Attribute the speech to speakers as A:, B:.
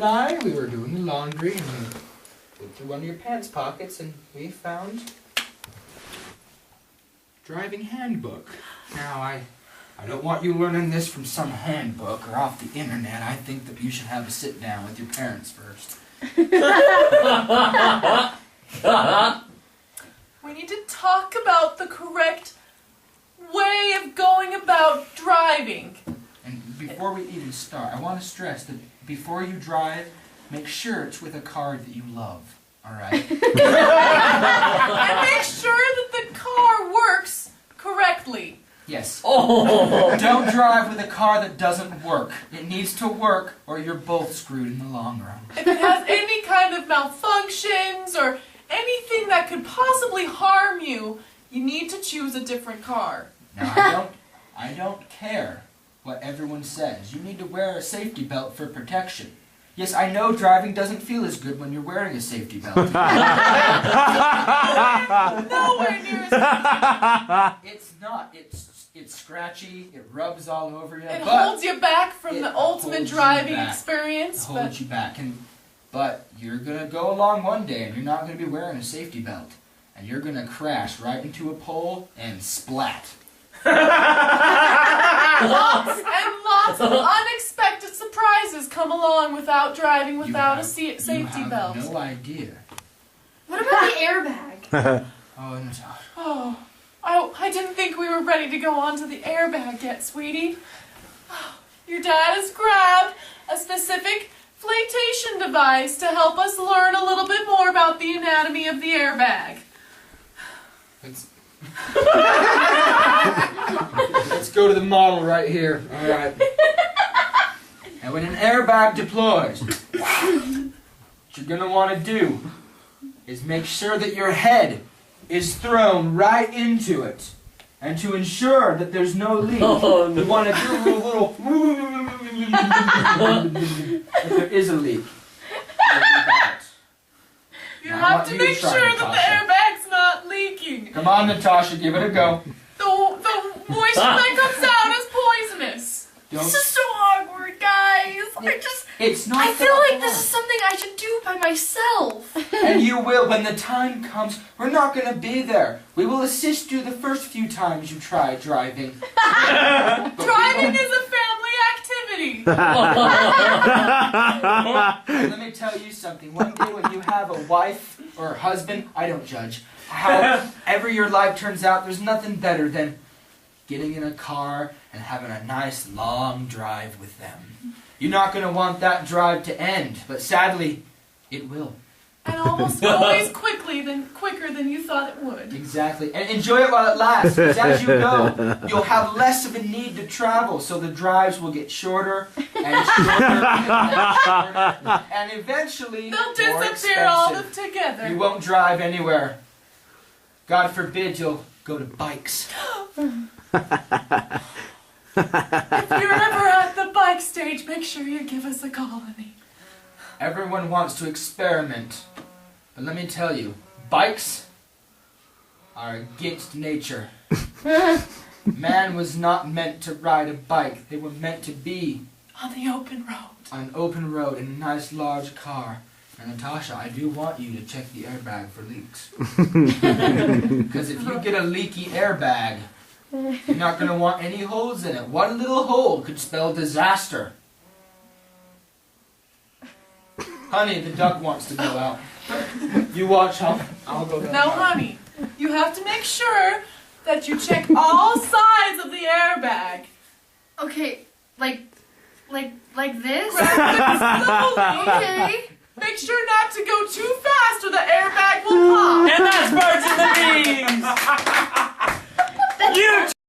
A: and I, we were doing the laundry, and we looked through one of your pants pockets, and we found driving handbook. Now, I don't want you learning this from some handbook or off the internet. I think that you should have a sit down with your parents first.
B: We need to talk about the correct way of going about driving.
A: And before we even start, I want to stress that before you drive, make sure it's with a car that you love. All right?
B: And make sure that the car works correctly.
A: Yes.
C: Oh.
A: Don't drive with a car that doesn't work. It needs to work, or you're both screwed in the long run.
B: If it has any kind of malfunctions or anything that could possibly harm you, you need to choose a different car.
A: Now, I don't care what everyone says. You need to wear a safety belt for protection. Yes, I know driving doesn't feel as good when you're wearing a safety belt.
B: Nowhere near as
A: It's not. It's scratchy. It rubs all over you.
B: It
A: but
B: holds you back from the ultimate
A: holds you
B: driving
A: back.
B: experience.
A: It holds you back. But you're gonna go along one day, and you're not gonna be wearing a safety belt, and you're gonna crash right into a pole and splat.
B: Lots of unexpected surprises come along without driving without a safety belt.
A: You have no idea.
D: What about the airbag?
A: Oh, Natasha.
B: Oh, I didn't think we were ready to go on to the airbag yet, sweetie. Oh, your dad has grabbed a specific flotation device to help us learn a little bit more about the anatomy of the airbag.
A: Let's go to the model right here. All right. And when an airbag deploys, what you're going to want to do is make sure that your head is thrown right into it. And to ensure that there's no leak, you want to do a little if there is a leak.
B: You have to make sure that the airbag's not leaking.
A: Come on, Natasha, give it a go.
B: The moisture that comes out is poisonous.
D: This is so awkward, guys. I feel like this is something I should do by myself.
A: And you will when the time comes. We're not going to be there. We will assist you the first few times you try driving.
B: Driving is a family activity.
A: Let me tell you something. One day when you have a wife or a husband, I don't judge. However your life turns out, there's nothing better than getting in a car and having a nice long drive with them. You're not going to want that drive to end, but sadly, it will.
B: And almost always quicker than you thought it would.
A: Exactly. And enjoy it while it lasts, because as you go, you'll have less of a need to travel, so the drives will get shorter and shorter and shorter, and eventually
B: They'll
A: more
B: disappear all
A: expensive.
B: together.
A: You won't drive anywhere. God forbid you'll go to bikes.
B: If you're ever at the bike stage, make sure you give us a call, honey.
A: Everyone wants to experiment, but let me tell you, bikes are against nature. Man was not meant to ride a bike. They were meant to be
B: On the open road.
A: on an open road in a nice large car. And Natasha, I do want you to check the airbag for leaks. Because if you get a leaky airbag, you're not going to want any holes in it. One little hole could spell disaster. Honey, the duck wants to go out. You watch how I'll go down.
B: Now, honey, you have to make sure that you check all sides of the airbag.
D: Okay, like this?
B: Grab it slowly.
D: Okay.
B: Make sure not to go too fast or the airbag will pop.
C: And that's Birds in the Bees!